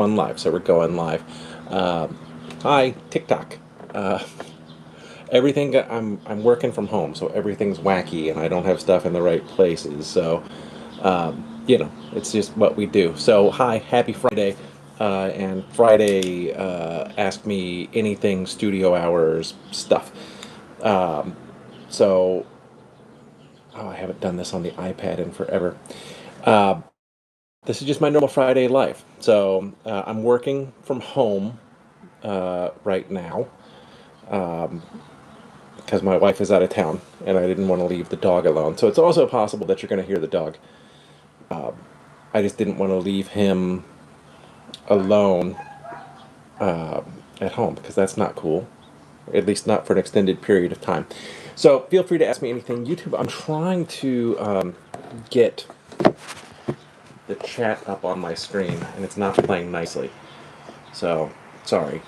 on live, so we're going live. Hi, TikTok. Uh, everything I'm working from home, so everything's wacky, and I don't have stuff in the right places. So, it's just what we do. So, hi, happy Friday, and Friday, ask me anything studio hours stuff. So, oh, I haven't done this on the iPad in forever. Uh, this is just my normal Friday life. So, I'm working from home right now because my wife is out of town and I didn't want to leave the dog alone. So it's also possible that you're going to hear the dog. I just didn't want to leave him alone at home because that's not cool, at least not for an extended period of time. So feel free to ask me anything. YouTube, I'm trying to get the chat up on my screen and it's not playing nicely. So, sorry.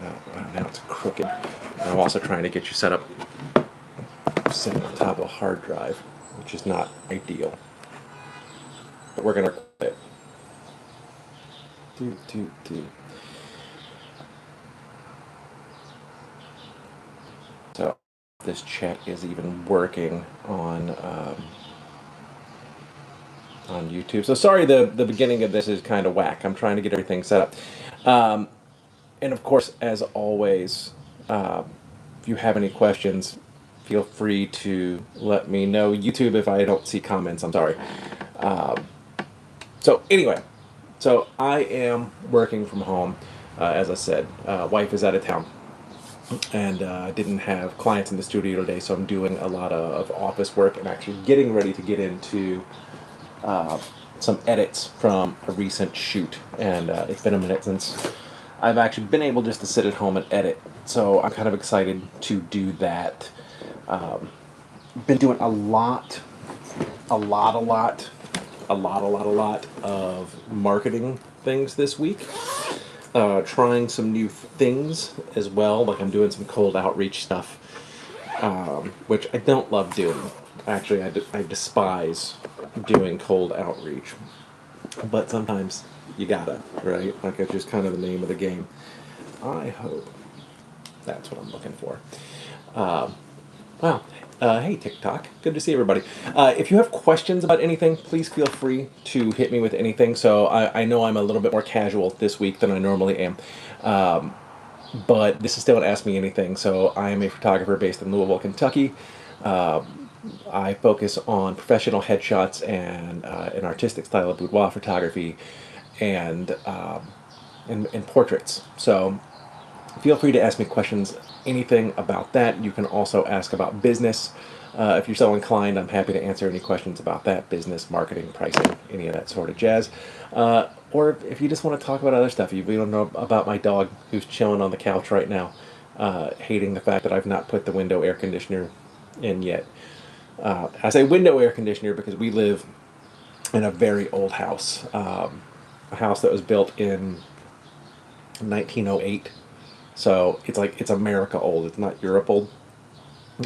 Now it's crooked. I'm also trying to get you set up sitting on top of a hard drive, which is not ideal. But we're gonna record it. Do. So this chat is even working on YouTube. So sorry, the beginning of this is kind of whack. I'm trying to get everything set up, and of course, as always, if you have any questions, feel free to let me know. YouTube, if I don't see comments, I'm sorry. So anyway, so I am working from home. As I said, wife is out of town, and I didn't have clients in the studio today, so I'm doing a lot of office work and actually getting ready to get into some edits from a recent shoot. And it's been a minute since I've actually been able just to sit at home and edit. So I'm kind of excited to do that. Been doing a lot of marketing things this week. Trying some new things as well. Like I'm doing some cold outreach stuff, which I don't love doing. Actually, I despise doing cold outreach. But sometimes you gotta, right? Like it's just kind of the name of the game. I hope that's what I'm looking for. Wow. Hey, TikTok. Good to see everybody. If you have questions about anything, please feel free to hit me with anything. So I know I'm a little bit more casual this week than I normally am. But this is still an Ask Me Anything. So I am a photographer based in Louisville, Kentucky. I focus on professional headshots and an artistic style of boudoir photography and, and portraits. So feel free to ask me questions, anything about that. You can also ask about business. If you're so inclined, I'm happy to answer any questions about that, business, marketing, pricing, any of that sort of jazz. Or if you just want to talk about other stuff, you don't know about my dog who's chilling on the couch right now, hating the fact that I've not put the window air conditioner in yet. I say window air conditioner because we live in a very old house, a house that was built in 1908. So it's America old. It's not Europe old,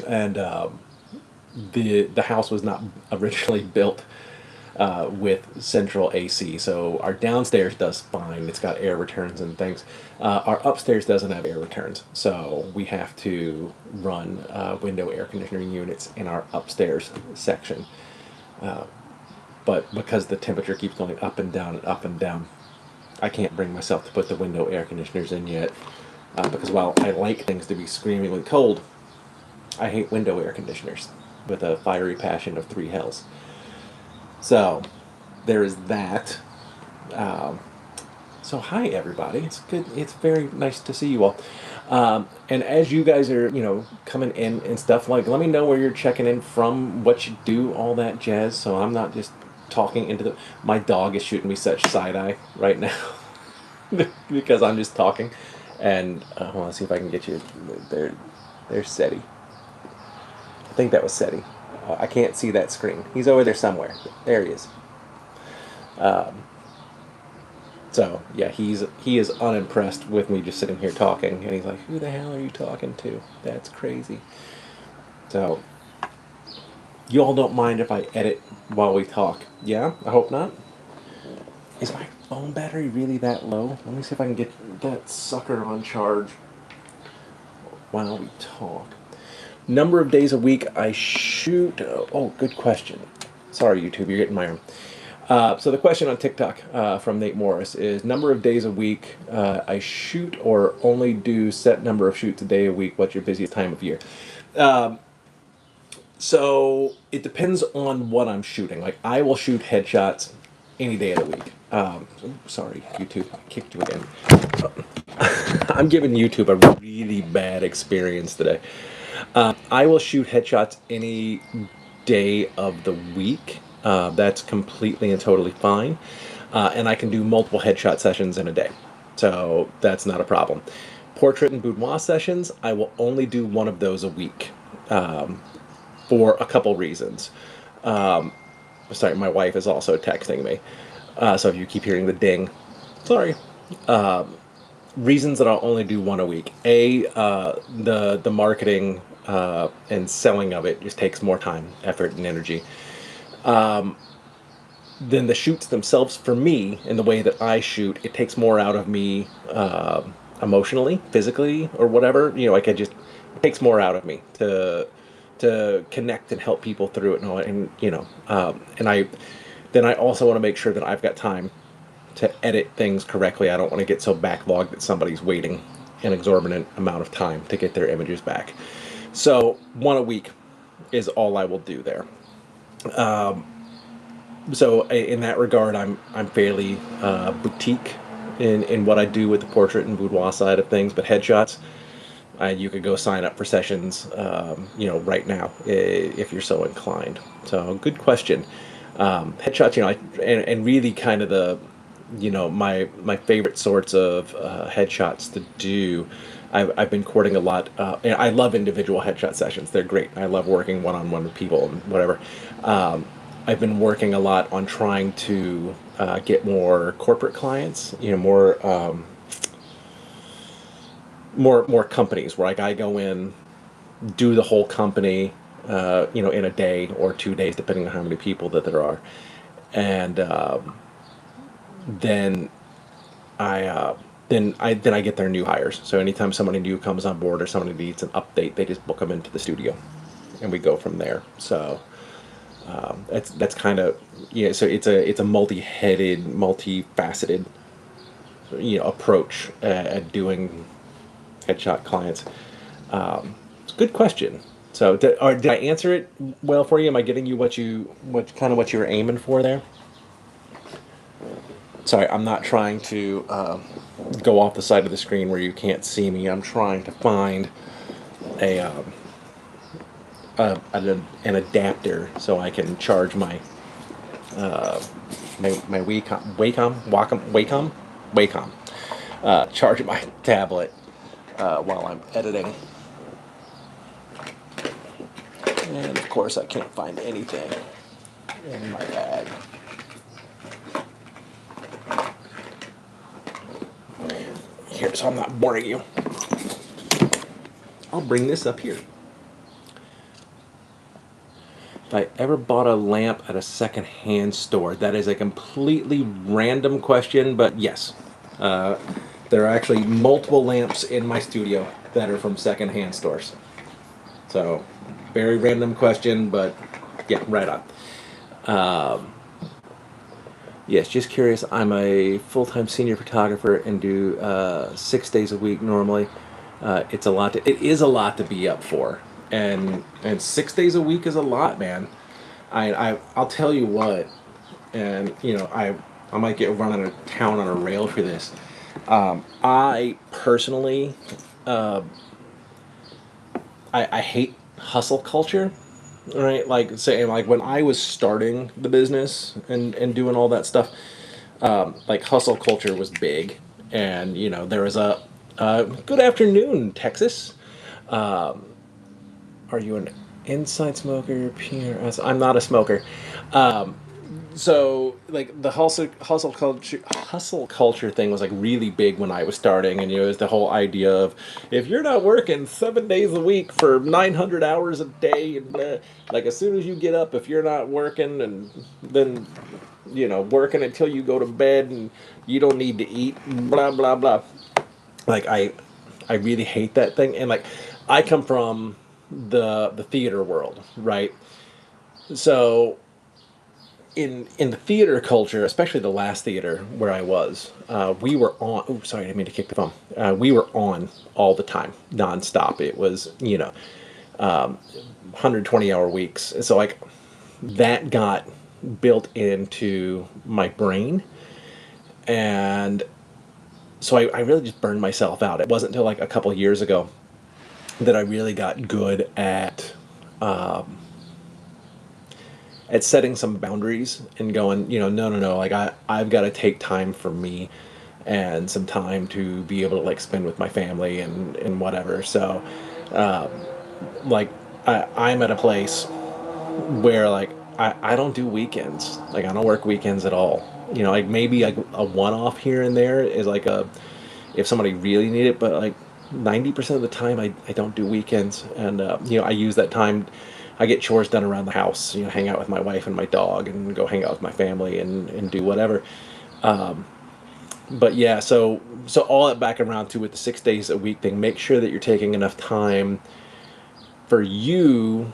and the house was not originally built with central AC. So our downstairs does fine. It's got air returns and things. Our upstairs doesn't have air returns, so we have to run window air conditioning units in our upstairs section. But because the temperature keeps going up and down and up and down, I can't bring myself to put the window air conditioners in yet. Because while I like things to be screamingly cold, I hate window air conditioners with a fiery passion of three hells. So there is that. So hi everybody. It's good. It's very nice to see you all. And as you guys are, coming in and stuff, like let me know where you're checking in from, what you do, all that jazz. So I'm not just talking into the. My dog is shooting me such side eye right now because I'm just talking. And I want to see if I can get you. There's SETI. I think that was SETI. I can't see that screen. He's over there somewhere. There he is. So yeah, he is unimpressed with me just sitting here talking, and he's like, "Who the hell are you talking to? That's crazy." So you all don't mind if I edit while we talk? Yeah, I hope not. Is my phone battery really that low? Let me see if I can get that sucker on charge while we talk. Number of days a week I shoot. Oh, good question. Sorry, YouTube, you're getting my arm. So the question on TikTok from Nate Morris is number of days a week I shoot or only do set number of shoots a day a week. What's your busiest time of year? So it depends on what I'm shooting. Like I will shoot headshots any day of the week. Sorry, YouTube, I kicked you again. I'm giving YouTube a really bad experience today. I will shoot headshots any day of the week. That's completely and totally fine. And I can do multiple headshot sessions in a day. So that's not a problem. Portrait and boudoir sessions, I will only do one of those a week for a couple reasons. Sorry, my wife is also texting me. So if you keep hearing the ding, sorry. Reasons that I'll only do one a week. The marketing and selling of it just takes more time, effort, and energy. Then the shoots themselves, for me, in the way that I shoot, it takes more out of me emotionally, physically, or whatever. You know, like it takes more out of me to connect and help people through it and all. And you know, and I also want to make sure that I've got time to edit things correctly. I don't want to get so backlogged that somebody's waiting an exorbitant amount of time to get their images back. So one a week is all I will do there. So in that regard, I'm fairly boutique in what I do with the portrait and boudoir side of things. But headshots, you could go sign up for sessions, you know, right now if you're so inclined. So good question. Headshots, you know, and really kind of the, you know, my favorite sorts of headshots to do. I've been courting a lot. And I love individual headshot sessions. They're great. I love working one-on-one with people and whatever. I've been working a lot on trying to get more corporate clients. You know, more companies where like I go in, do the whole company, you know, in a day or 2 days, depending on how many people that there are, and then I get their new hires. So anytime somebody new comes on board or somebody needs an update, they just book them into the studio, and we go from there. So that's kind of, yeah. So it's a multi-headed, multifaceted, you know, approach at doing headshot clients. It's a good question. So did I answer it well for you? Am I getting you what you were aiming for there? Sorry, I'm not trying to go off the side of the screen where you can't see me. I'm trying to find an adapter so I can charge my Wacom, charge my tablet while I'm editing. And of course, I can't find anything in my bag. Here, so I'm not boring you, I'll bring this up here. If I ever bought a lamp at a second-hand store, that is a completely random question, but yes. There are actually multiple lamps in my studio that are from second-hand stores. So, very random question, but yeah, right on. Yes, just curious. I'm a full-time senior photographer and do 6 days a week normally. It's a lot. It is a lot to be up for, and 6 days a week is a lot, man. I'll tell you what, and you know I might get run out of town on a rail for this. I personally, I hate hustle culture. Right, like say, like when I was starting the business and doing all that stuff, like hustle culture was big, and you know there was a good afternoon, Texas. Are you an inside smoker? I'm not a smoker. So like the hustle culture thing was like really big when I was starting, and it was the whole idea of if you're not working 7 days a week for 900 hours a day, and like as soon as you get up, if you're not working, and then working until you go to bed, and you don't need to eat, blah blah blah. Like I really hate that thing, and like I come from the theater world, right? So in the theater culture, especially the last theater where I was, we were on. Oh, sorry, I didn't mean to kick the phone. We were on all the time, nonstop. It was 120-hour weeks. So like that got built into my brain, and so I really just burned myself out. It wasn't until like a couple of years ago that I really got good at setting some boundaries and going, no, no, no, like I've got to take time for me and some time to be able to like spend with my family and whatever. So, like I'm at a place where like I don't do weekends. Like I don't work weekends at all. Like maybe like a one-off here and there is like a if somebody really need it, but like 90% of the time I don't do weekends, and I use that time. I get chores done around the house, hang out with my wife and my dog, and go hang out with my family and do whatever. But yeah, so all that back around to with the 6 days a week thing, make sure that you're taking enough time for you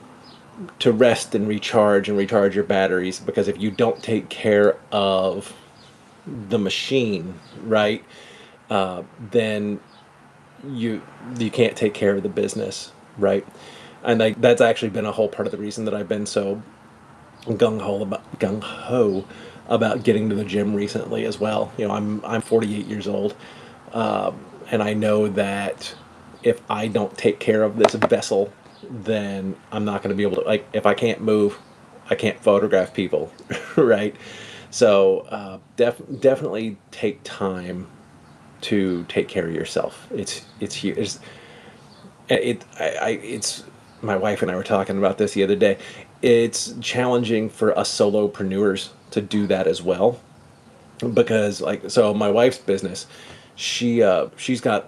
to rest and recharge your batteries, because if you don't take care of the machine, right, then you can't take care of the business, right? And like that's actually been a whole part of the reason that I've been so gung ho about getting to the gym recently as well. I'm 48 years old, and I know that if I don't take care of this vessel, then I'm not going to be able to, like, if I can't move, I can't photograph people, right? So definitely take time to take care of yourself. It's huge. It's my wife and I were talking about this the other day. It's challenging for us solopreneurs to do that as well, because like so my wife's business, she's got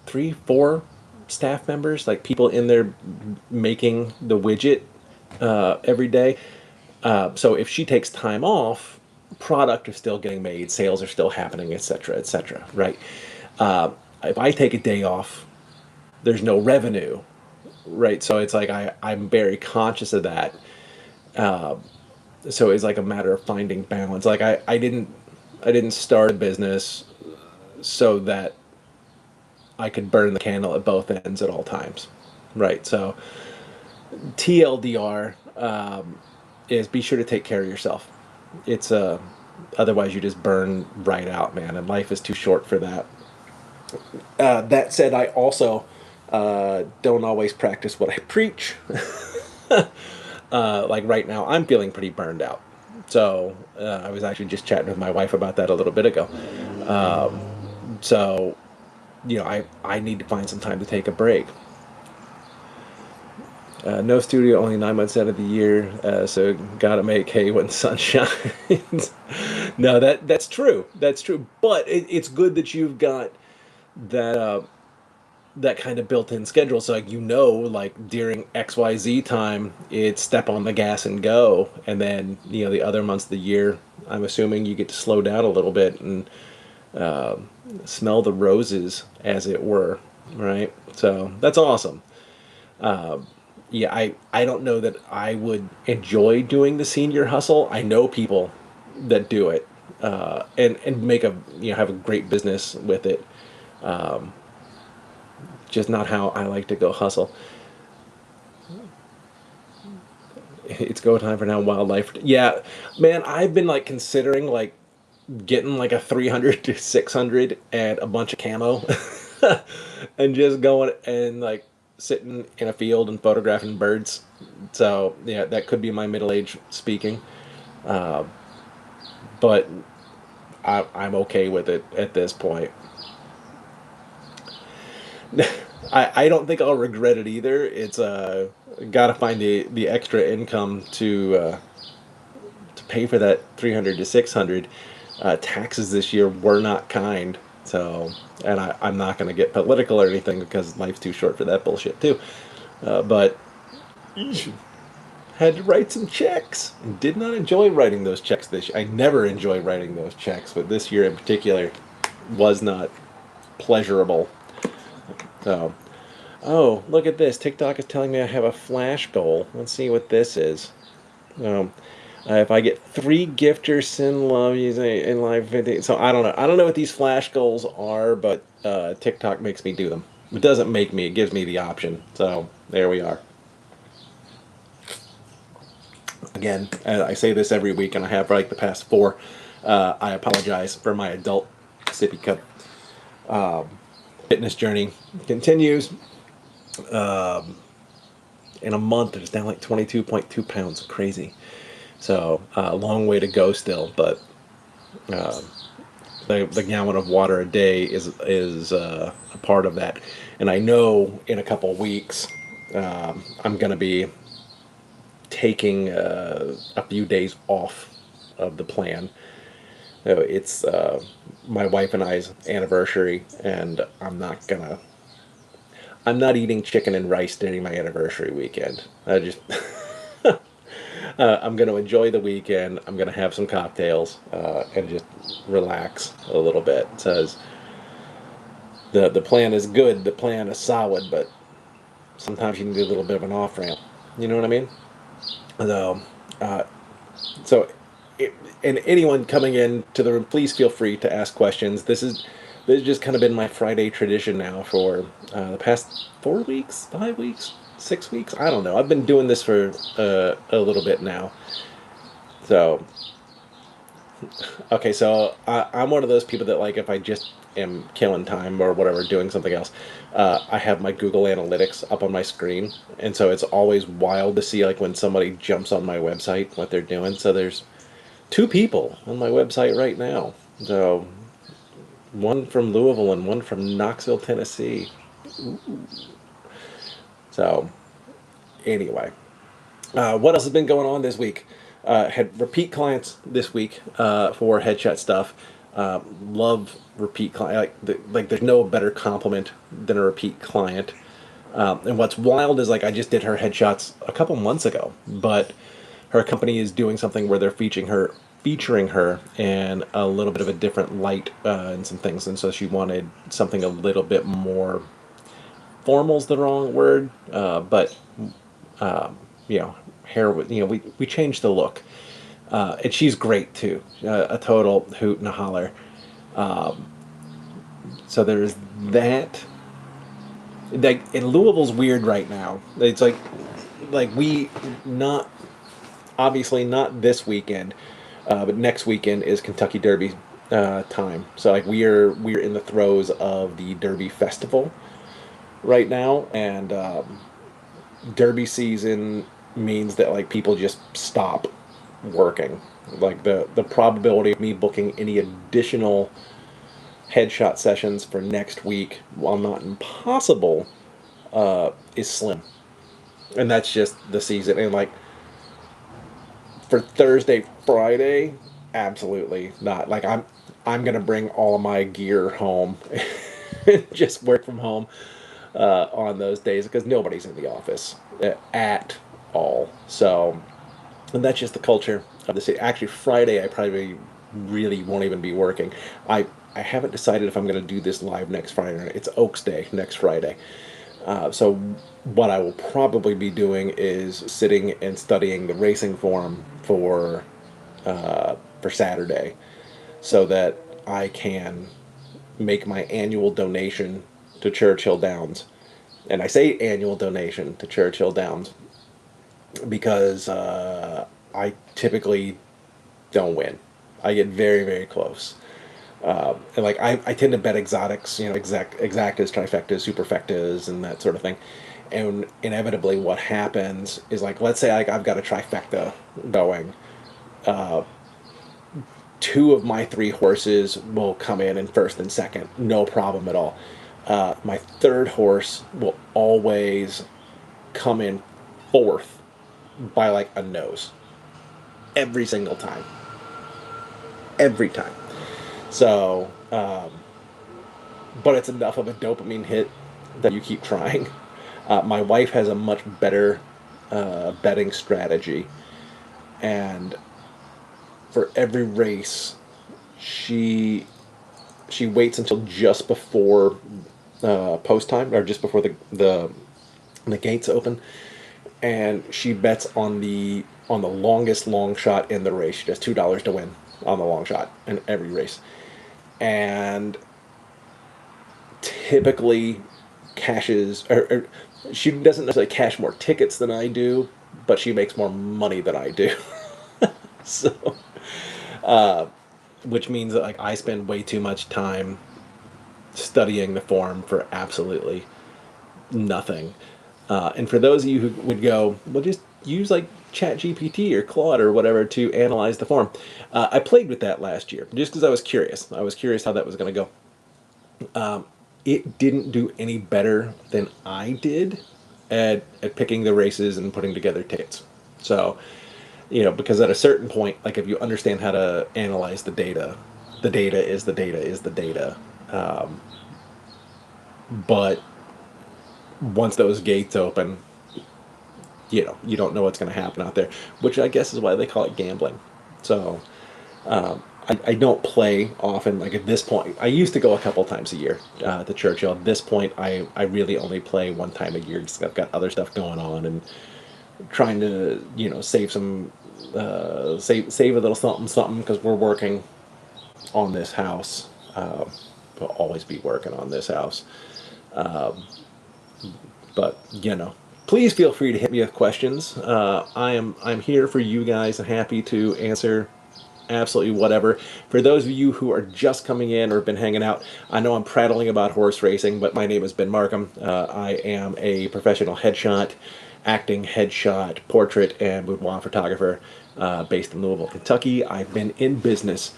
3 4 staff members, like people in there making the widget every day. So if she takes time off, product is still getting made, sales are still happening, etc., etc., right? If I take a day off, there's no revenue, right? So it's like I'm very conscious of that. So it's like a matter of finding balance. Like I didn't start a business so that I could burn the candle at both ends at all times, right? So TLDR, is be sure to take care of yourself. It's otherwise you just burn right out, man, and life is too short for that. That said, I also don't always practice what I preach. Like right now, I'm feeling pretty burned out. So I was actually just chatting with my wife about that a little bit ago. So I need to find some time to take a break. No studio, only 9 months out of the year, so gotta make hay when the sun shines. No, that's true. That's true. But it's good that you've got that that kind of built-in schedule, so like like during XYZ time, it's step on the gas and go, and then the other months of the year, I'm assuming you get to slow down a little bit and smell the roses, as it were, right? So that's awesome. Yeah, I don't know that I would enjoy doing the senior hustle. I know people that do it, and make a have a great business with it. Just not how I like to go hustle. It's go time for now. Wildlife. Yeah, man, I've been like considering like getting like a 300 to 600 and a bunch of camo, and just going and like sitting in a field and photographing birds. So yeah, that could be my middle age speaking, but I'm okay with it at this point. I don't think I'll regret it either. It's got to find the extra income to pay for that 300 to 600. Taxes this year were not kind. So, and I'm not going to get political or anything because life's too short for that bullshit too. But had to write some checks. Did not enjoy writing those checks this year. I never enjoy writing those checks, but this year in particular was not pleasurable. So, oh, look at this. TikTok is telling me I have a flash goal. Let's see what this is. If I get 3 gifters send love using in live video. So I don't know. I don't know what these flash goals are, but TikTok makes me do them. It doesn't make me. It gives me the option. So there we are. Again, I say this every week, and I have for like the past 4. I apologize for my adult sippy cup. Fitness journey continues. In a month, it's down like 22.2 pounds. Crazy. So a long way to go still, but the gallon of water a day is a part of that. And I know in a couple weeks I'm going to be taking a few days off of the plan. So it's my wife and I's anniversary, and I'm not eating chicken and rice during my anniversary weekend. I'm going to enjoy the weekend. I'm going to have some cocktails and just relax a little bit. It says the plan is good, the plan is solid, but sometimes you need a little bit of an off ramp. You know what I mean? So, and anyone coming in to the room, please feel free to ask questions. This has just kind of been my Friday tradition now for the past 4 weeks, 5 weeks, 6 weeks. I don't know. I've been doing this for a little bit now. So, okay, so I'm one of those people that, like, if I just am killing time or whatever, doing something else, I have my Google Analytics up on my screen, and so it's always wild to see, like, when somebody jumps on my website, what they're doing. So there's 2 people on my website right now. So one from Louisville and one from Knoxville, Tennessee. Ooh. So anyway, what else has been going on this week? Had repeat clients this week for headshot stuff. Love repeat client. Like there's no better compliment than a repeat client. And what's wild is, like, I just did her headshots a couple months ago, but her company is doing something where they're featuring her in a little bit of a different light and some things, and so she wanted something a little bit more formal's the wrong word, but hair. We changed the look, and she's great too, a total hoot and a holler. So there's that. Like, in Louisville's weird right now. It's like we not. Obviously not this weekend, but next weekend is Kentucky Derby time. So, like, we're in the throes of the Derby Festival right now, and Derby season means that, like, people just stop working. Like, the probability of me booking any additional headshot sessions for next week, while not impossible, is slim, and that's just the season. And, like, for Thursday, Friday, absolutely not. Like, I'm gonna bring all of my gear home and just work from home on those days, because nobody's in the office at all. So, and that's just the culture of the city. Actually, Friday I probably really won't even be working. I haven't decided if I'm gonna do this live next Friday or not. It's Oaks Day next Friday. So what I will probably be doing is sitting and studying the racing form for Saturday, so that I can make my annual donation to Churchill Downs. And I say annual donation to Churchill Downs because I typically don't win. I get very, very close. And, like, I tend to bet exotics, exactas, trifectas, superfectas, and that sort of thing. And inevitably what happens is, like, let's say I've got a trifecta going. 2 of my 3 horses will come in first and second, no problem at all. My 3rd horse will always come in 4th by, like, a nose. every single time. Every time. So, but it's enough of a dopamine hit that you keep trying. My wife has a much better betting strategy, and for every race, she she waits until just before post time, or just before the gates open, and she bets on the longest long shot in the race. She does $2 to win on the long shot in every race, and typically cashes, or she doesn't necessarily cash more tickets than I do, but she makes more money than I do. So, which means that like I spend way too much time studying the form for absolutely nothing. And for those of you who would go, well, just use like Chat GPT or Claude or whatever to analyze the form. I played with that last year just because I was curious. I was curious how that was going to go. It didn't do any better than I did at picking the races and putting together tickets. So, because at a certain point, like if you understand how to analyze the data is the data is the data. But once those gates open, you don't know what's going to happen out there, which I guess is why they call it gambling. So, I don't play often. Like at this point, I used to go a couple times a year to Churchill. At this point, I really only play one time a year because I've got other stuff going on and trying to save some save a little something something because we're working on this house. We'll always be working on this house. But please feel free to hit me with questions. I'm here for you guys and happy to answer absolutely whatever. For those of you who are just coming in or have been hanging out, I know I'm prattling about horse racing, but my name is Ben Marcum. I am a professional headshot, acting headshot, portrait, and boudoir photographer based in Louisville, Kentucky. I've been in business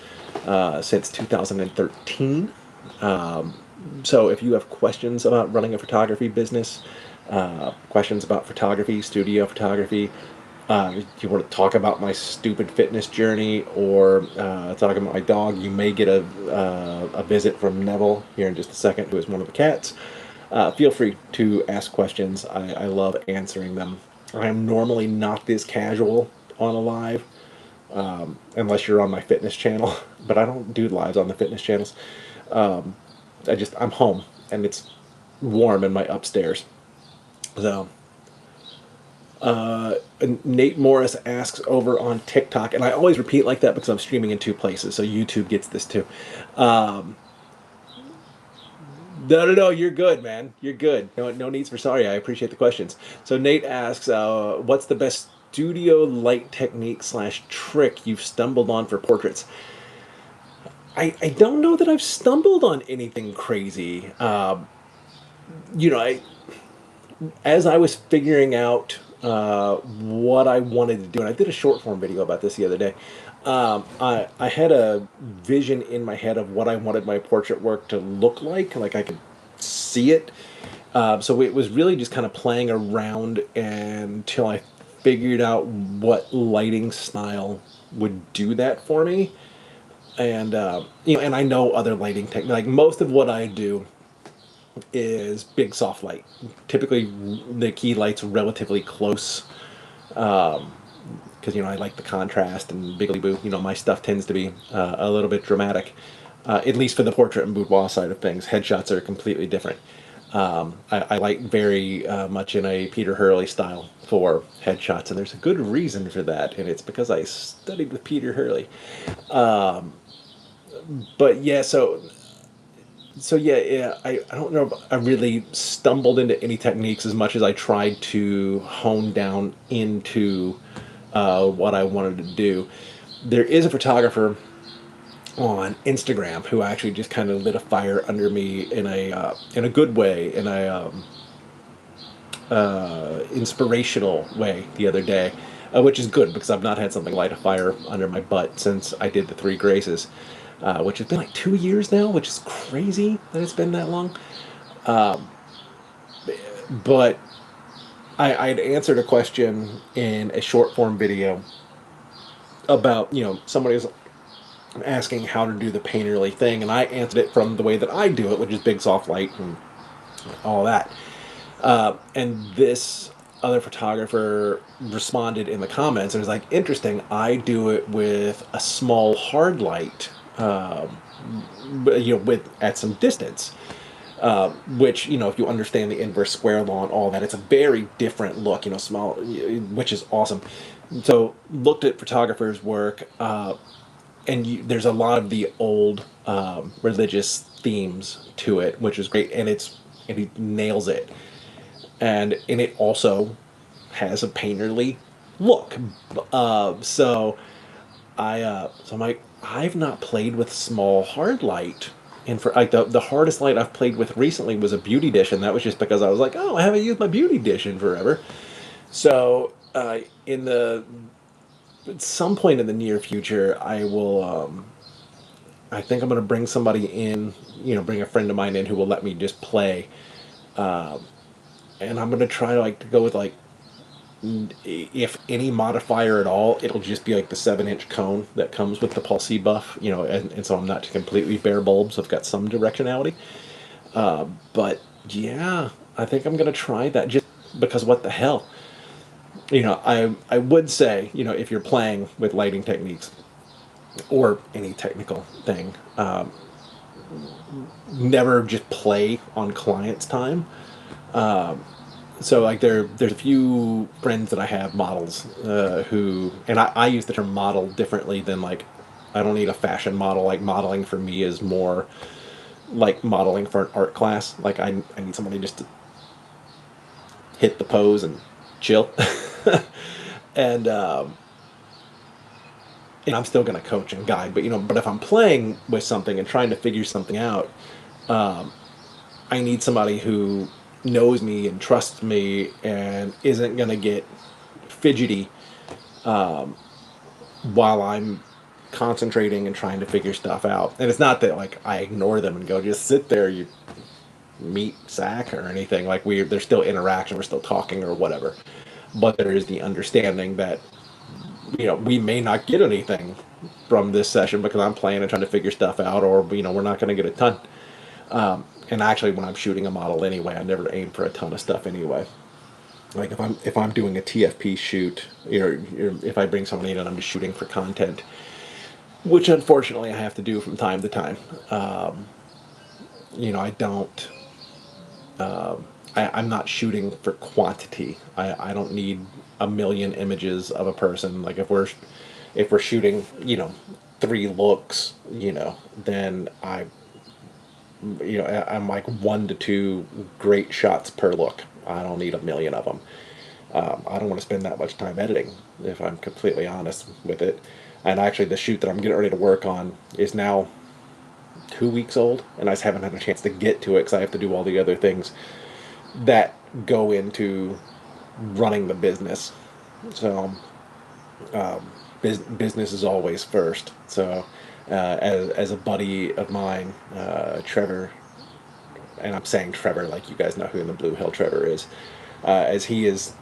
since 2013. So if you have questions about running a photography business, questions about photography, studio photography, if you want to talk about my stupid fitness journey or talk about my dog, you may get a visit from Neville here in just a second, who is one of the cats. Feel free to ask questions. I love answering them. I'm normally not this casual on a live, unless you're on my fitness channel, but I don't do lives on the fitness channels. I'm home and it's warm in my upstairs. So, Nate Morris asks over on TikTok, and I always repeat like that because I'm streaming in two places, so YouTube gets this too. No, you're good, man. You're good. No needs for sorry. I appreciate the questions. So Nate asks, what's the best studio light technique / trick you've stumbled on for portraits? I don't know that I've stumbled on anything crazy. As I was figuring out what I wanted to do, and I did a short form video about this the other day. I had a vision in my head of what I wanted my portrait work to look like I could see it. So it was really just kind of playing around until I figured out what lighting style would do that for me. And and I know other lighting techniques. Like most of what I do is big soft light. Typically, the key light's relatively close because I like the contrast and biggly boo. My stuff tends to be a little bit dramatic, at least for the portrait and boudoir side of things. Headshots are completely different. I like very much in a Peter Hurley style for headshots, and there's a good reason for that, and it's because I studied with Peter Hurley. But yeah, yeah, I don't know if I really stumbled into any techniques as much as I tried to hone down into what I wanted to do. There is a photographer on Instagram who actually just kind of lit a fire under me in a good way, in a inspirational way the other day, which is good because I've not had something light a fire under my butt since I did the Three Graces, which has been like 2 years now, which is crazy that it's been that long. But I'd answered a question in a short form video about, somebody was asking how to do the painterly thing, and I answered it from the way that I do it, which is big soft light and all that. And this other photographer responded in the comments and was like, interesting, I do it with a small hard light, with at some distance. Which, if you understand the inverse square law and all that, it's a very different look, small, which is awesome. So looked at photographers' work, and there's a lot of the old religious themes to it, which is great, and he nails it, and it also has a painterly look. So I'm like, I've not played with small hard light. And for like the hardest light I've played with recently was a beauty dish, and that was just because I was like, oh, I haven't used my beauty dish in forever. So in the at some point in the near future, I will. I think I'm going to bring somebody in, bring a friend of mine in who will let me just play, and I'm going to try to to go with if any modifier at all, it'll just be like the 7-inch cone that comes with the Pulse buff, and so I'm not completely bare bulbs. I've got some directionality. But yeah, I think I'm gonna try that just because what the hell, I would say, if you're playing with lighting techniques or any technical thing, never just play on client's time. So there's a few friends that I have models who, and I use the term model differently than I don't need a fashion model. Like modeling for me is more like modeling for an art class. Like I need somebody just to hit the pose and chill. and and I'm still gonna coach and guide, but if I'm playing with something and trying to figure something out, I need somebody who knows me and trusts me and isn't gonna get fidgety while I'm concentrating and trying to figure stuff out. And it's not that I ignore them and go, just sit there, you meat sack, or anything. There's still interaction, we're still talking or whatever. But there is the understanding that we may not get anything from this session because I'm playing and trying to figure stuff out, or we're not going to get a ton. And actually, when I'm shooting a model anyway, I never aim for a ton of stuff anyway. Like if I'm doing a TFP shoot, if I bring somebody in and I'm just shooting for content, which unfortunately I have to do from time to time. I don't. I'm not shooting for quantity. I don't need a million images of a person. Like if we're shooting, 3 looks, then I'm like 1 to 2 great shots per look. I don't need a million of them. I don't want to spend that much time editing, if I'm completely honest with it. And actually, the shoot that I'm getting ready to work on is now 2 weeks old, and I just haven't had a chance to get to it because I have to do all the other things that go into running the business. So, business is always first. So, as a buddy of mine, Trevor, and I'm saying Trevor like you guys know who in the Blue Hill Trevor is, as he is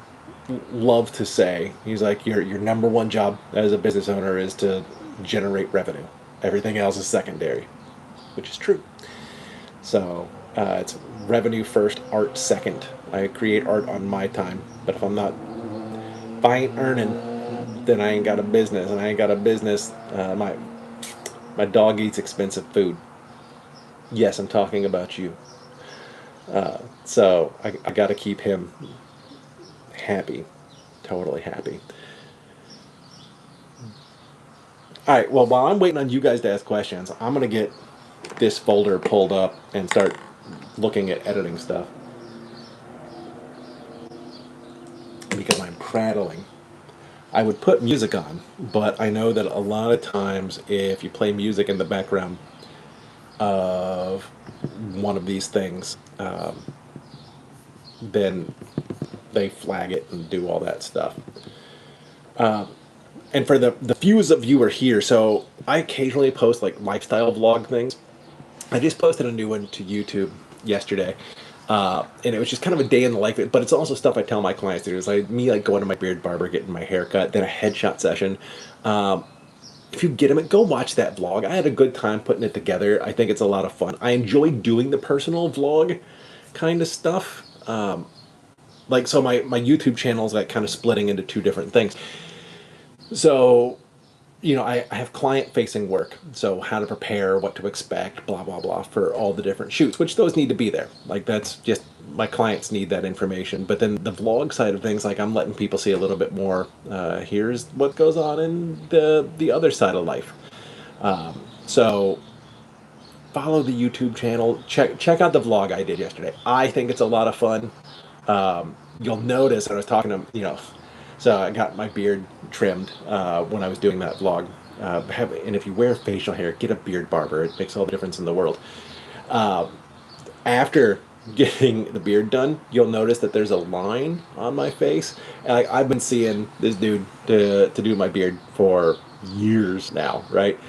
love to say, he's like, your number one job as a business owner is to generate revenue. Everything else is secondary, which is true. So it's revenue first, art second. I create art on my time, but if I ain't earning, then I ain't got a business, and I ain't got a business. My dog eats expensive food. Yes, I'm talking about you. So I got to keep him happy, totally happy. All right. Well, while I'm waiting on you guys to ask questions, I'm gonna get this folder pulled up and start looking at editing stuff because I'm prattling. I would put music on, but I know that a lot of times if you play music in the background of one of these things, then they flag it and do all that stuff. And for the few of you are here, so I occasionally post lifestyle vlog things. I just posted a new one to YouTube yesterday. And it was just kind of a day in the life. But it's also stuff I tell my clients to do. It's like me, like going to my beard barber, getting my hair cut, then a headshot session. If you get them, go watch that vlog. I had a good time putting it together. I think it's a lot of fun. I enjoy doing the personal vlog kind of stuff. Like, so my YouTube channel is like kind of splitting into two different things. So, I have client-facing work. So how to prepare, what to expect, blah, blah, blah, for all the different shoots, which those need to be there. Like, that's just, my clients need that information. But then the vlog side of things, like, I'm letting people see a little bit more. Here's what goes on in the other side of life. So follow the YouTube channel. Check out the vlog I did yesterday. I think it's a lot of fun. You'll notice, and I was talking to, so I got my beard trimmed when I was doing that vlog. And if you wear facial hair, get a beard barber. It makes all the difference in the world. After getting the beard done, you'll notice that there's a line on my face. And I've been seeing this dude to do my beard for years now, right?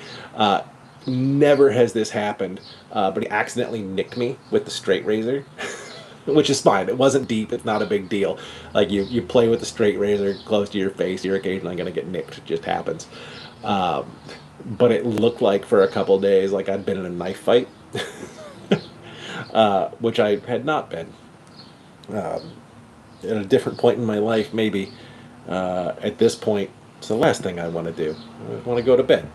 Never has this happened, but he accidentally nicked me with the straight razor. Which is fine. It wasn't deep. It's not a big deal. Like, you play with the straight razor close to your face, you're occasionally going to get nicked. It just happens. But it looked like for a couple of days like I'd been in a knife fight, which I had not been. At a different point in my life, maybe at this point, it's the last thing I want to do. I want to go to bed.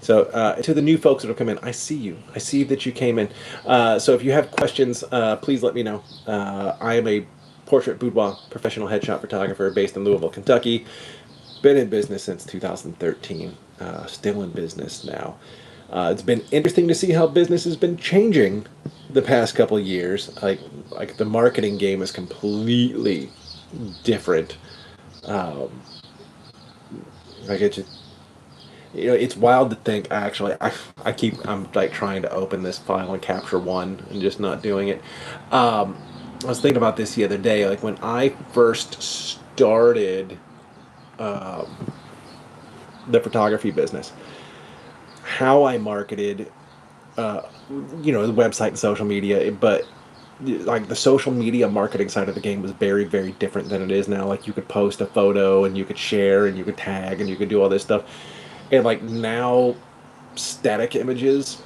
So to the new folks that have come in, I see you. I see that you came in. So if you have questions, please let me know. I am a portrait boudoir professional headshot photographer based in Louisville, Kentucky. Been in business since 2013. Still in business now. It's been interesting to see how business has been changing the past couple of years. Like the marketing game is completely different. Like it just, it's wild to think. Actually, I'm like trying to open this file and capture one and just not doing it. I was thinking about this the other day. Like, when I first started the photography business, how I marketed, the website and social media, but like the social media marketing side of the game was very, very different than it is now. Like, you could post a photo and you could share and you could tag and you could do all this stuff. And like now, static images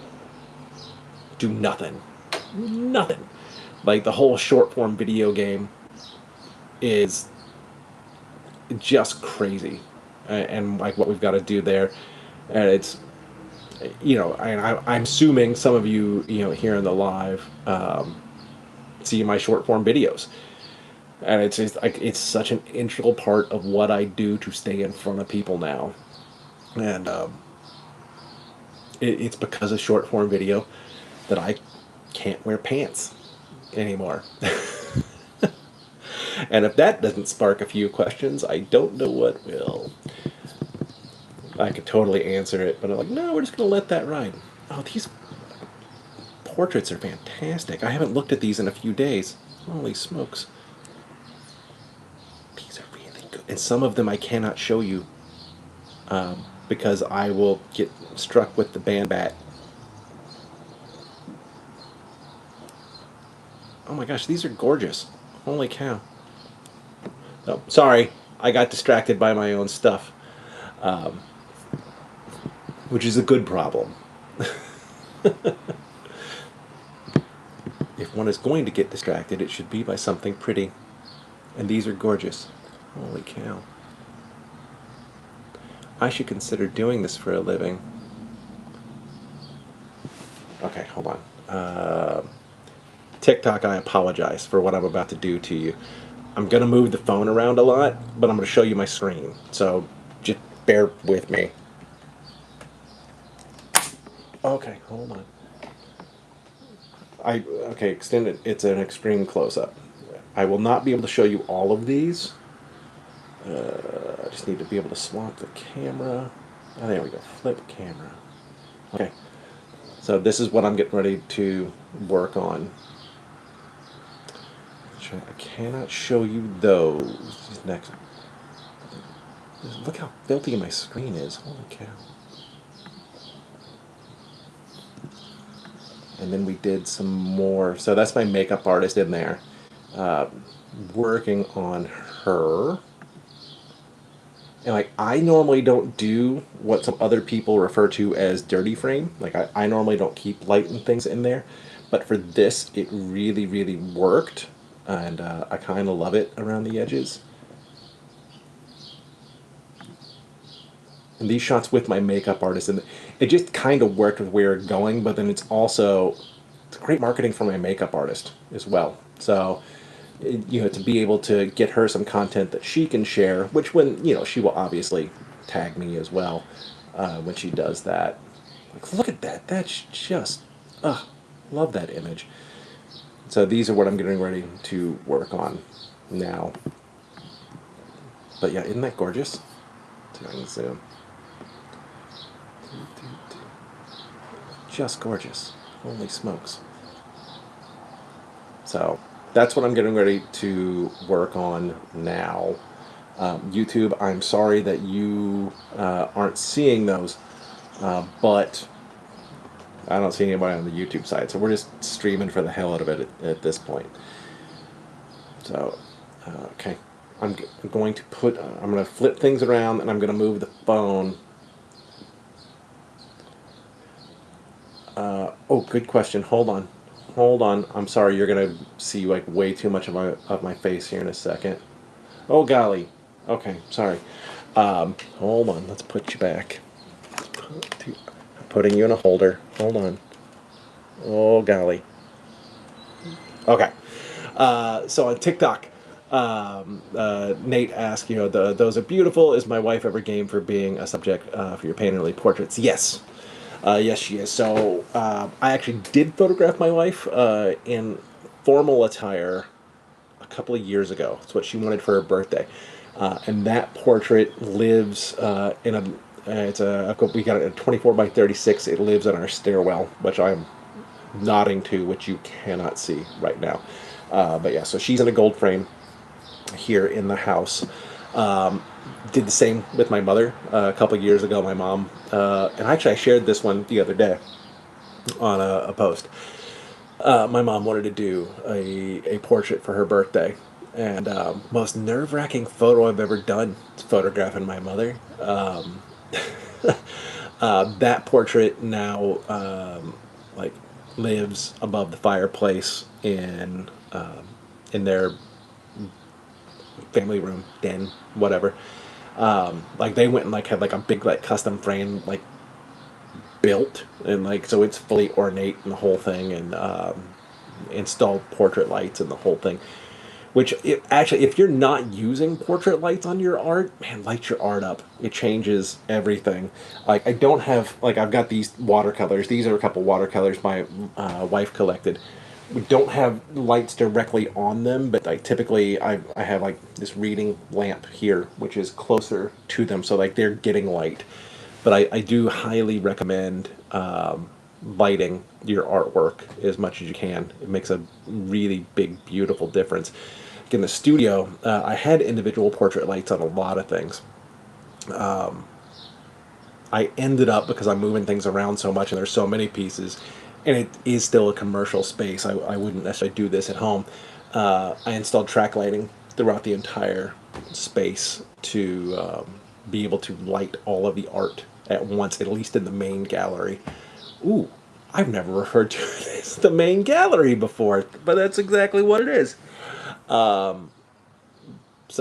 do nothing. Nothing. Like, the whole short form video game is just crazy. And like what we've got to do there. And it's, I'm assuming some of you, here in the live, see my short form videos. And it's just like, it's such an integral part of what I do to stay in front of people now. And it's because of short form video that I can't wear pants anymore. And if that doesn't spark a few questions, I don't know what will. I could totally answer it, but I'm like, no, we're just going to let that ride. Oh, these portraits are fantastic. I haven't looked at these in a few days. Holy smokes. These are really good. And some of them I cannot show you because I will get struck with the band bat. Oh my gosh, these are gorgeous. Holy cow. Oh, sorry, I got distracted by my own stuff. Which is a good problem. If one is going to get distracted, it should be by something pretty. And these are gorgeous. Holy cow. I should consider doing this for a living. Okay, hold on. TikTok, I apologize for what I'm about to do to you. I'm going to move the phone around a lot, but I'm going to show you my screen. So just bear with me. Okay, hold on. Okay, extend it. It's an extreme close-up. I will not be able to show you all of these. I just need to be able to swap the camera. Oh, there we go. Flip camera. Okay. So this is what I'm getting ready to work on. I cannot show you those. Next. Look how filthy my screen is. Holy cow. And then we did some more. So that's my makeup artist in there, uh, working on her. And like, I normally don't do what some other people refer to as dirty frame. Like, I normally don't keep light and things in there, but for this, it really, really worked, and I kind of love it around the edges. And these shots with my makeup artist, and it just kind of worked with where it's going. But then it's great marketing for my makeup artist as well. So, to be able to get her some content that she can share, which when she will obviously tag me as well when she does that. Like, look at that. That's just, love that image. So these are what I'm getting ready to work on now. But yeah, isn't that gorgeous? Let's see if I can zoom. Just gorgeous. Holy smokes. So that's what I'm getting ready to work on now. YouTube, I'm sorry that you aren't seeing those, but I don't see anybody on the YouTube side, so we're just streaming for the hell out of it at this point. So, okay, I'm going to I'm going to flip things around, and I'm going to move the phone. Oh, good question. Hold on. Hold on. I'm sorry. You're going to see like way too much of my face here in a second. Oh, golly. Okay, sorry. Hold on. Let's put you back. Putting you in a holder. Hold on. Oh, golly. Okay. So on TikTok, Nate asked, those are beautiful. Is my wife ever game for being a subject for your painterly portraits? Yes. Yes, she is. So I actually did photograph my wife in formal attire a couple of years ago. It's what she wanted for her birthday, and that portrait lives in a. We got it at 24 by 36. It lives in our stairwell, which I'm nodding to, which you cannot see right now. But yeah, so she's in a gold frame here in the house. Did the same with my mother a couple of years ago. My mom, and actually I shared this one the other day on a post. My mom wanted to do a portrait for her birthday, and most nerve-wracking photo I've ever done is photographing my mother. That portrait now like lives above the fireplace in their family room, den, whatever. Like they went and like had like a big like custom frame like built, and like so it's fully ornate and the whole thing, and installed portrait lights and the whole thing. Which actually, if you're not using portrait lights on your art, man, light your art up. It changes everything. Like I don't have like I've got these watercolors. These are a couple watercolors my wife collected. We don't have lights directly on them, but like typically I have like this reading lamp here, which is closer to them, so like they're getting light. But I do highly recommend lighting your artwork as much as you can. It makes a really big, beautiful difference. In the studio, I had individual portrait lights on a lot of things. I ended up, because I'm moving things around so much and there's so many pieces, and it is still a commercial space. I wouldn't necessarily do this at home. I installed track lighting throughout the entire space to be able to light all of the art at once, at least in the main gallery. Ooh, I've never referred to it as the main gallery before, but that's exactly what it is. So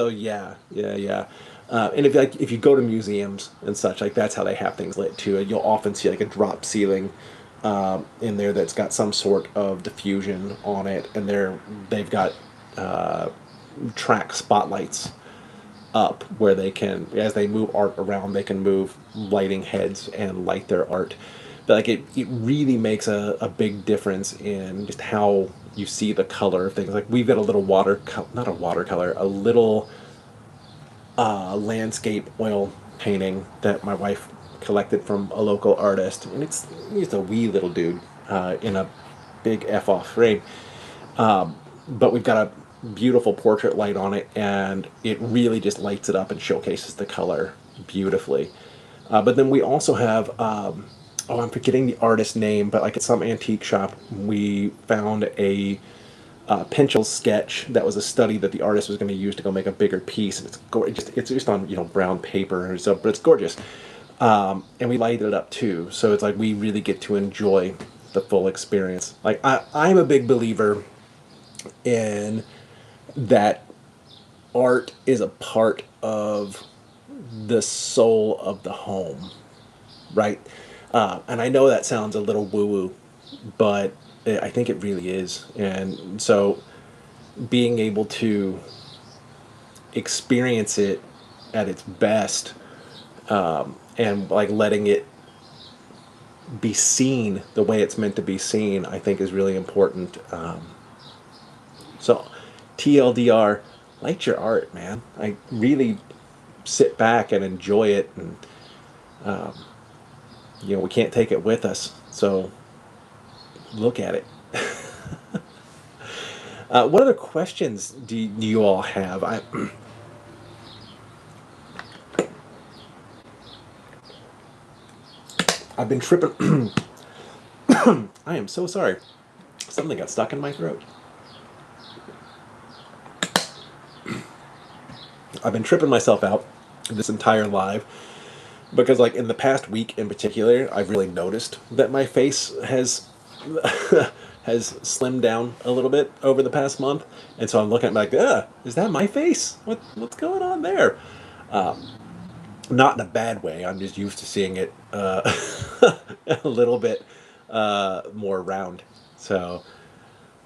yeah, yeah, yeah. And if you go to museums and such, like that's how they have things lit too. And you'll often see like a drop ceiling in there that's got some sort of diffusion on it, and they've got track spotlights up where they can, as they move art around, they can move lighting heads and light their art. But like it really makes a big difference in just how you see the color of things. Like we've got a little not a watercolor, a little landscape oil painting that my wife collected from a local artist, and it's a wee little dude in a big f off frame. But we've got beautiful portrait light on it, and it really just lights it up and showcases the color beautifully. But then we also have, oh, I'm forgetting the artist's name, but like at some antique shop, we found a pencil sketch that was a study that the artist was going to use to go make a bigger piece, and it's just on brown paper, so but it's gorgeous. And we lighted it up too, so it's like we really get to enjoy the full experience. Like I'm a big believer in that art is a part of the soul of the home, right? And I know that sounds a little woo-woo, but I think it really is. And so being able to experience it at its best, and like letting it be seen the way it's meant to be seen, I think is really important. So TLDR, light your art, man. I really sit back and enjoy it, and we can't take it with us, so look at it. What other questions do you all have? I've been tripping. I am so sorry. Something got stuck in my throat. I've been tripping myself out this entire live because, like, in the past week in particular, I've really noticed that my face has has slimmed down a little bit over the past month, and so I'm looking at it like, is that my face? What's going on there? Not in a bad way. I'm just used to seeing it a little bit more round. So,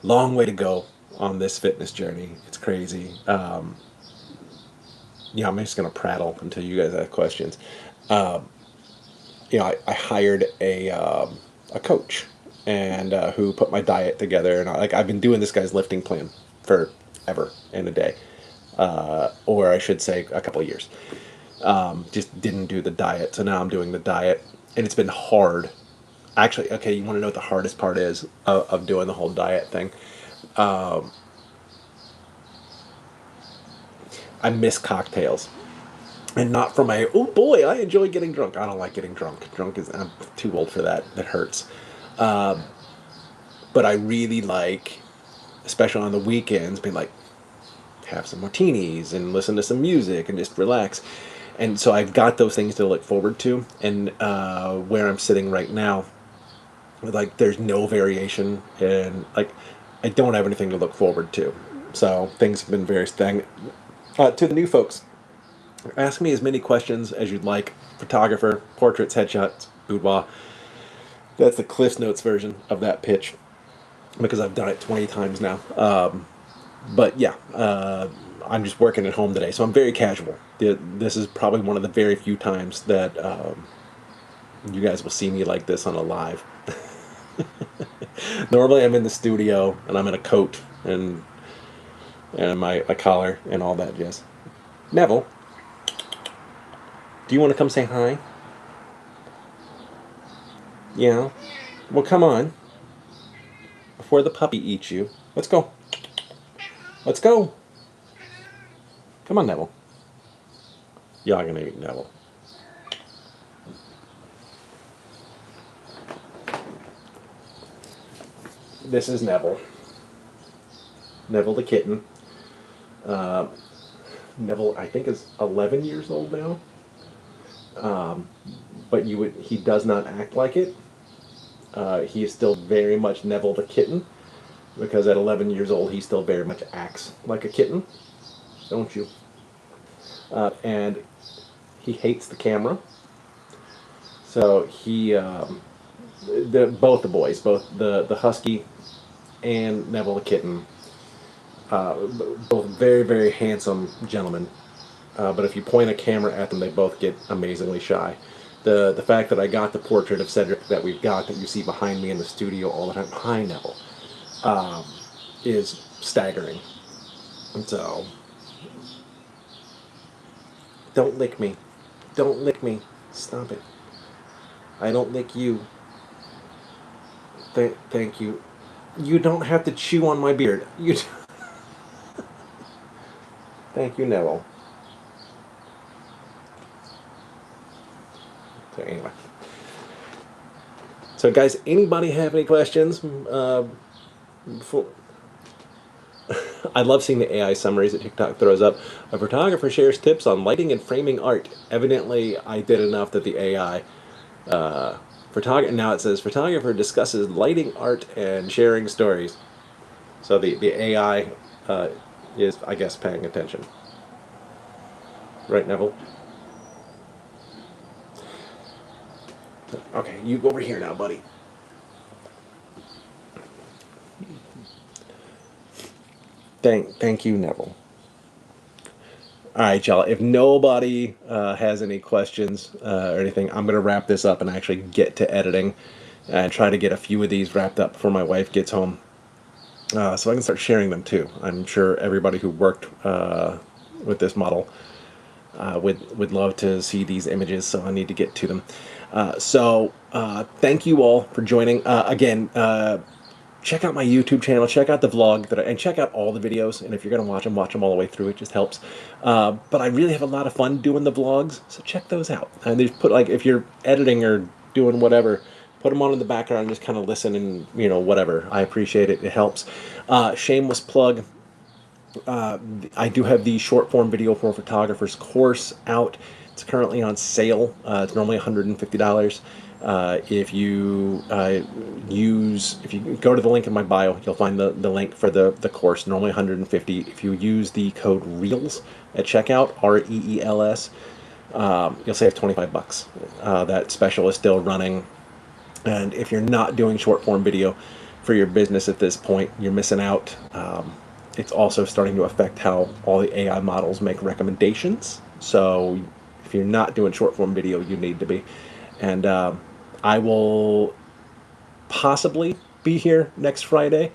long way to go on this fitness journey. It's crazy. I'm just gonna prattle until you guys have questions. I hired a coach, and who put my diet together, and I've been doing this guy's lifting plan for ever and a day, or I should say a couple of years. Just didn't do the diet, so now I'm doing the diet, and it's been hard. Actually, okay, you want to know what the hardest part is of doing the whole diet thing? I miss cocktails. And not for my, oh boy, I enjoy getting drunk. I don't like getting drunk. I'm too old for that. That hurts. But I really like, especially on the weekends, being like, have some martinis and listen to some music and just relax. And so I've got those things to look forward to. And where I'm sitting right now, like, there's no variation. And, like, I don't have anything to look forward to. So things have been very stagnant. To the new folks, ask me as many questions as you'd like. Photographer, portraits, headshots, boudoir. That's the Cliff's Notes version of that pitch, because I've done it 20 times now. But yeah, I'm just working at home today, so I'm very casual. This is probably one of the very few times that you guys will see me like this on a live. Normally I'm in the studio, and I'm in a coat and my collar and all that jazz. Neville, do you want to come say hi? Yeah? Well, come on. Before the puppy eats you. Let's go. Let's go. Come on, Neville. Y'all gonna eat Neville. This is Neville. Neville the kitten. Neville, I think, is 11 years old now. But he does not act like it. He is still very much Neville the kitten, because at 11 years old he still very much acts like a kitten, don't you? And he hates the camera. So both the boys, both the husky and Neville the kitten, both very, very handsome gentlemen. But if you point a camera at them, they both get amazingly shy. The fact that I got the portrait of Cedric that you see behind me in the studio all the time, hi Neville, is staggering. And so, don't lick me. Don't lick me. Stop it. I don't lick you. Thank you. You don't have to chew on my beard. Thank you, Neville. So anyway. So guys, anybody have any questions? Before... I love seeing the AI summaries that TikTok throws up. A photographer shares tips on lighting and framing art. Evidently, I did enough that the AI now it says photographer discusses lighting art and sharing stories. So the AI is, I guess, paying attention. Right, Neville? Okay, you go over here now, buddy. Thank you, Neville. All right, y'all. If nobody has any questions or anything, I'm gonna wrap this up and actually get to editing and try to get a few of these wrapped up before my wife gets home, so I can start sharing them too. I'm sure everybody who worked with this model would love to see these images, so I need to get to them. Thank you all for joining. Again, check out my YouTube channel, check out the vlog, and check out all the videos. And if you're going to watch them all the way through. It just helps. But I really have a lot of fun doing the vlogs, so check those out. And they put, like, if you're editing or doing whatever, put them on in the background and just kind of listen and, whatever. I appreciate it. It helps. Shameless plug. I do have the short form video for photographers course out. It's currently on sale. It's normally $150. If you go to the link in my bio, you'll find the link for the course. Normally $150. If you use the code REELS at checkout, REELS, you'll save $25. That special is still running. And if you're not doing short form video for your business at this point, you're missing out. It's also starting to affect how all the AI models make recommendations. So if you're not doing short form video, you need to be. And I will possibly be here next Friday.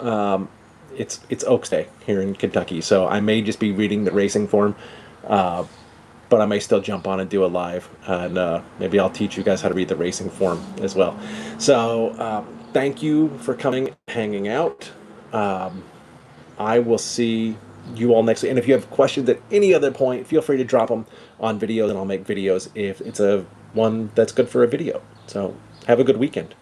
It's Oaks Day here in Kentucky, so I may just be reading the racing form, but I may still jump on and do a live, and maybe I'll teach you guys how to read the racing form as well. So thank you for coming, hanging out. I will see you all next week. And if you have questions at any other point, feel free to drop them on videos, and I'll make videos if it's one that's good for a video. So have a good weekend.